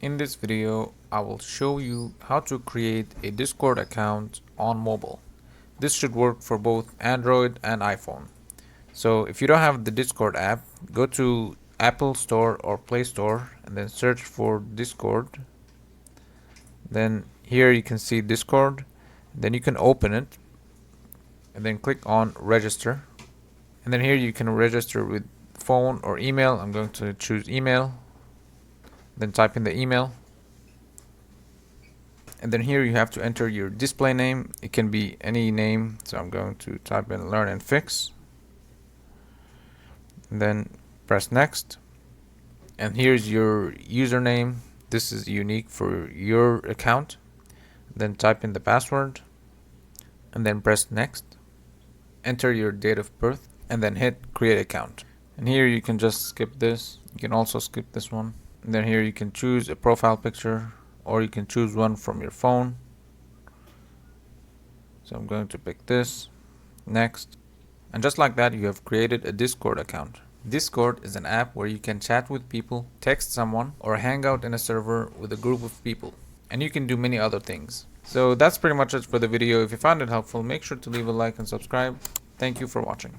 In this video, I will show you how to create a Discord account on mobile. This should work for both Android and iPhone. So if you don't have the Discord app, go to Apple Store or Play Store and then search for Discord. Then here you can see Discord. Then you can open it and then click on register. And then here you can register with phone or email. I'm going to choose email. Then type in the email. And then here you have to enter your display name. It can be any name, so I'm going to type in learn and fix, and then press next. And here's your username. This is unique for your account. Then type in the password and then press next. Enter your date of birth and then hit create account. And here you can just skip this. You can also skip this one. And then here you can choose a profile picture, or you can choose one from your phone. So I'm going to pick this. Next. And just like that, you have created a Discord account. Discord is an app where you can chat with people, text someone, or hang out in a server with a group of people. And you can do many other things. So that's pretty much it for the video. If you found it helpful, make sure to leave a like and subscribe. Thank you for watching.